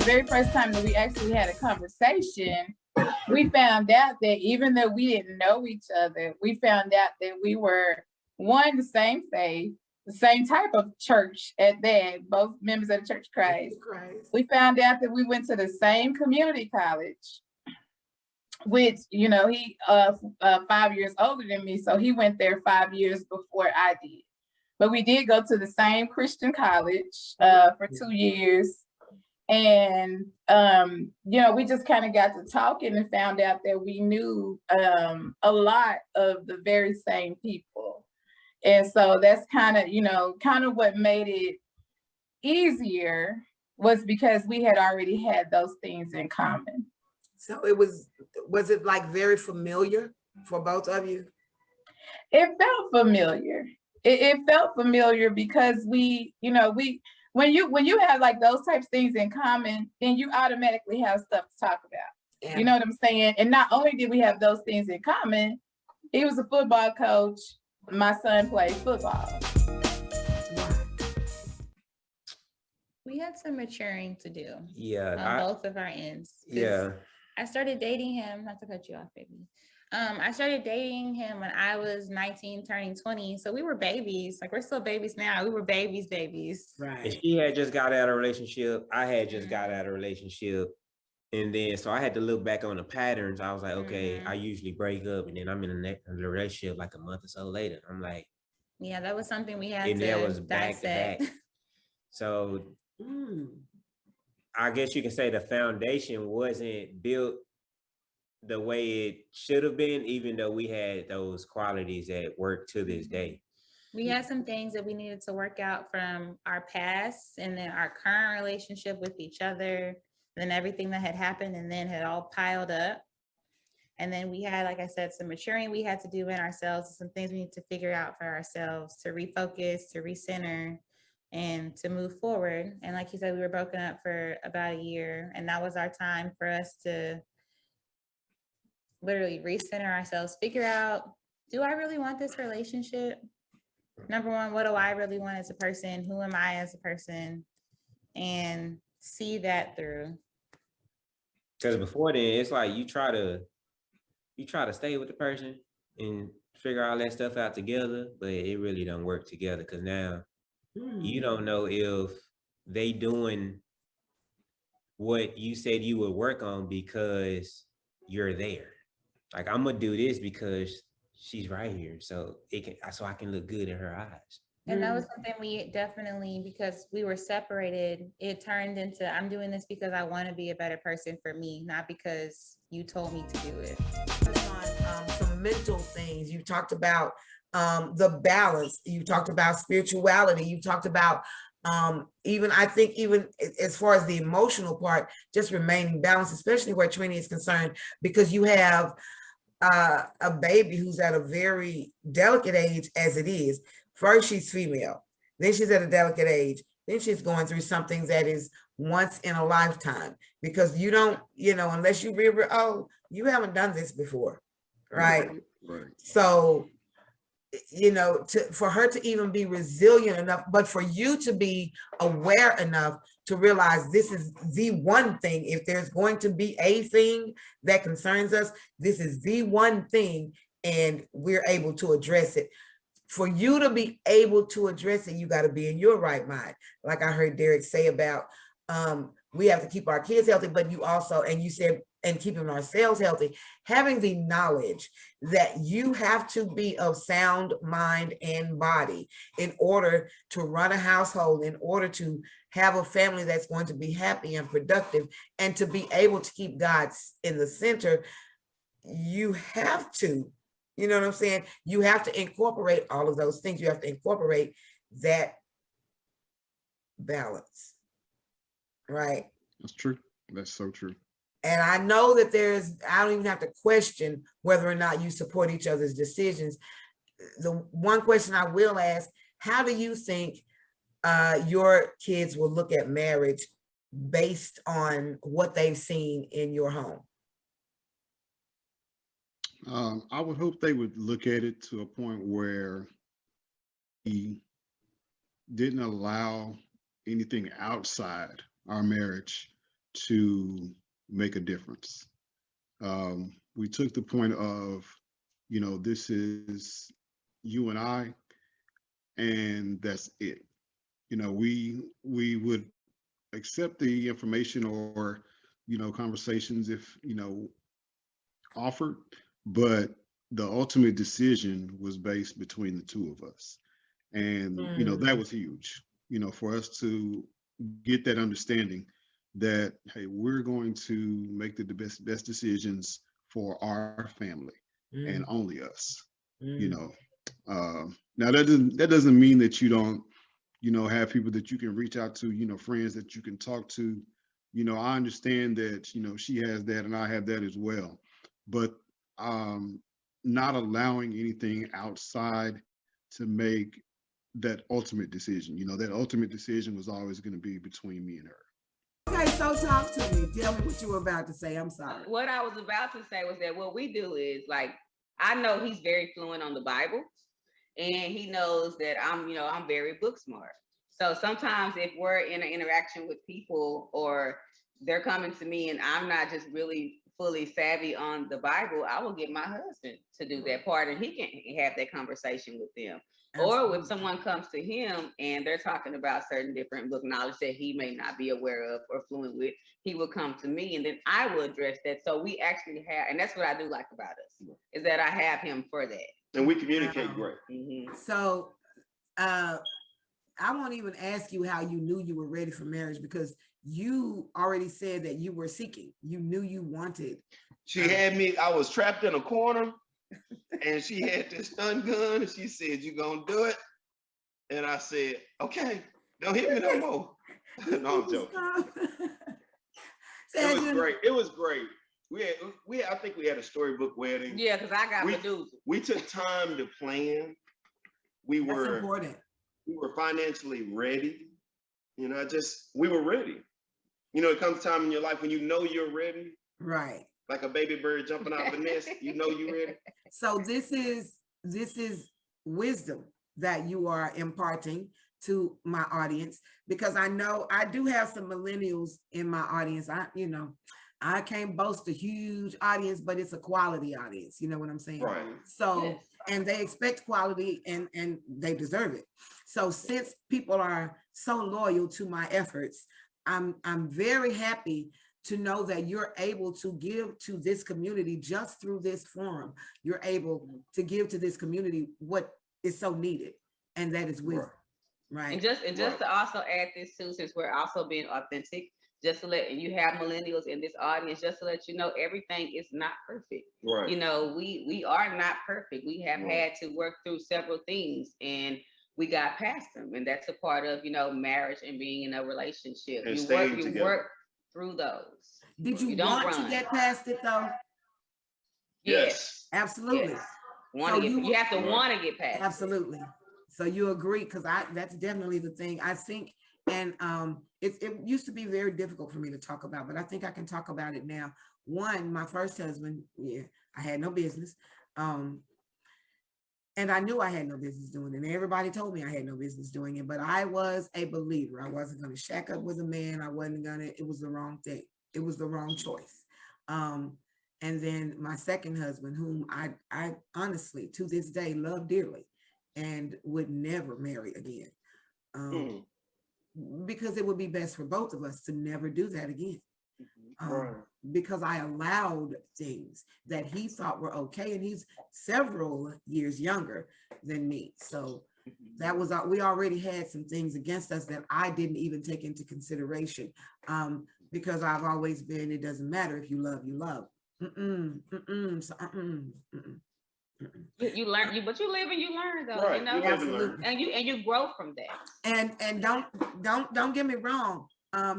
very first time that we actually had a conversation, we found out that even though we didn't know each other, we found out that we were one, the same faith, the same type of church at that, both members of the Church of Christ. We found out that we went to the same community college, which, you know, he 5 years older than me, so he went there 5 years before I did. But we did go to the same Christian college for 2 years. And, you know, we just kind of got to talking and found out that we knew a lot of the very same people. And so that's kind of, you know, kind of what made it easier was because we had already had those things in common. So was it like very familiar for both of you? It felt familiar. It felt familiar because we, you know, when you have like those types of things in common, then you automatically have stuff to talk about. Yeah. You know what I'm saying? And not only did we have those things in common, he was a football coach. My son played football. We had some maturing to do. Yeah. On both of our ends. Yeah. I started dating him, not to cut you off, baby. I started dating him when I was 19, turning 20. So we were babies. Like, we're still babies now. We were babies. Right. And she had just got out of a relationship. I had just got out of a relationship. And then, so I had to look back on the patterns. I was like, okay, I usually break up and then I'm in a relationship like a month or so later. I'm like, yeah, that was something we had and to that was back dissect. to back. So I guess you can say the foundation wasn't built the way it should have been, even though we had those qualities that work to this day. We had some things that we needed to work out from our past and then our current relationship with each other, then everything that had happened and then had all piled up. And then we had, like I said, some maturing we had to do in ourselves, some things we need to figure out for ourselves to refocus, to recenter, and to move forward. And like you said, we were broken up for about a year, and that was our time for us to literally recenter ourselves, figure out, do I really want this relationship? Number one, what do I really want as a person? Who am I as a person? And see that through. Because before then, it's like you try to stay with the person and figure all that stuff out together, but it really don't work together because now you don't know if they doing what you said you would work on because you're there. Like, I'm gonna do this because she's right here, so I can look good in her eyes. And that was something we definitely, because we were separated, it turned into, I'm doing this because I want to be a better person for me, not because you told me to do it. On some mental things, you talked about the balance, you talked about spirituality, you talked about even as far as the emotional part, just remaining balanced, especially where Trini is concerned, because you have a baby who's at a very delicate age as it is. First, she's female, then she's at a delicate age, then she's going through something that is once in a lifetime, because you don't, unless you really, you haven't done this before, right? Right. So, for her to even be resilient enough, but for you to be aware enough to realize this is the one thing, if there's going to be a thing that concerns us, this is the one thing, and we're able to address it. For you to be able to address it, you got to be in your right mind. Like I heard Derek say about, we have to keep our kids healthy, but you also, and you said, and keeping ourselves healthy, having the knowledge that you have to be of sound mind and body in order to run a household, in order to have a family that's going to be happy and productive, and to be able to keep God in the center. You have to, you know what I'm saying? You have to incorporate all of those things. You have to incorporate that balance, right? That's true. That's so true. And I know that I don't even have to question whether or not you support each other's decisions. The one question I will ask, how do you think your kids will look at marriage based on what they've seen in your home? I would hope they would look at it to a point where he didn't allow anything outside our marriage to make a difference. We took the point of, this is you and I, and that's it. We would accept the information or, conversations if, offered, but the ultimate decision was based between the two of us. And, that was huge, for us to get that understanding that, hey, we're going to make the best decisions for our family and only us. Now that doesn't mean that you don't, have people that you can reach out to, friends that you can talk to. I understand that, she has that and I have that as well, but not allowing anything outside to make that ultimate decision. That ultimate decision was always going to be between me and her. Okay, so talk to me. Tell me what you were about to say. I'm sorry. What I was about to say was that what we do is, like, I know he's very fluent on the Bible, and he knows that I'm very book smart. So sometimes if we're in an interaction with people or they're coming to me and I'm not just really fully savvy on the Bible, I will get my husband to do that part and he can have that conversation with them. Or when someone comes to him and they're talking about certain different book knowledge that he may not be aware of or fluent with, he will come to me and then I will address that. So we actually have, and that's what I do like about us, is that I have him for that. And we communicate great. Mm-hmm. So I won't even ask you how you knew you were ready for marriage, because you already said that you were seeking. You knew you wanted. She had me, I was trapped in a corner and she had this stun gun and she said, "You gonna do it?" And I said, "Okay, don't hit me no more." No, I'm joking. It was great. It was great. I think we had a storybook wedding. Yeah, because I got Medusa. We took time to plan. We That's were important. We were financially ready. We were ready. It comes time in your life when you're ready. Right. Like a baby bird jumping out of the nest, you're ready. So this is wisdom that you are imparting to my audience, because I know I do have some millennials in my audience. I can't boast a huge audience, but it's a quality audience. You know what I'm saying? Right. So, Yes. and they expect quality and they deserve it. So since people are so loyal to my efforts, I'm very happy to know that you're able to give to this community just through this forum. You're able to give to this community what is so needed, and that is wisdom, right? And just to also add this too, since we're also being authentic, just to let you have millennials in this audience, just to let you know, everything is not perfect. Right. We are not perfect. We have had to work through several things and we got past them. And that's a part of, marriage and being in a relationship. And You work through those. Did you don't want to run. get past it though? Yes. Absolutely. Yes. So You have to want to get past it. Absolutely. So you agree, because that's definitely the thing I think. And it used to be very difficult for me to talk about, but I think I can talk about it now. One, my first husband, I had no business. And I knew I had no business doing it. And everybody told me I had no business doing it, but I was a believer. I wasn't going to shack up with a man. It was the wrong thing. It was the wrong choice. And then my second husband, whom I honestly, to this day, love dearly and would never marry again. Because it would be best for both of us to never do that again. Because I allowed things that he thought were okay, and he's several years younger than me. So that was, we already had some things against us that I didn't even take into consideration, because I've always been, it doesn't matter if you love, you love. You learn, but you live and you learn though, Right. Absolutely. and you grow from that. And don't get me wrong.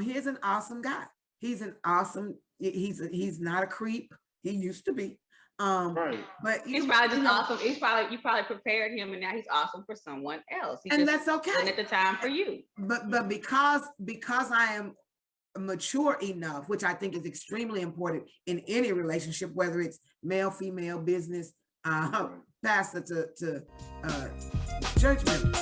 He's an awesome guy. He's an awesome, he's not a creep. He used to be. Right. But He's probably just awesome. You probably prepared him and now he's awesome for someone else. And that's okay. And at the time for you. But because I am mature enough, which I think is extremely important in any relationship, whether it's male, female, business, pastor to church member.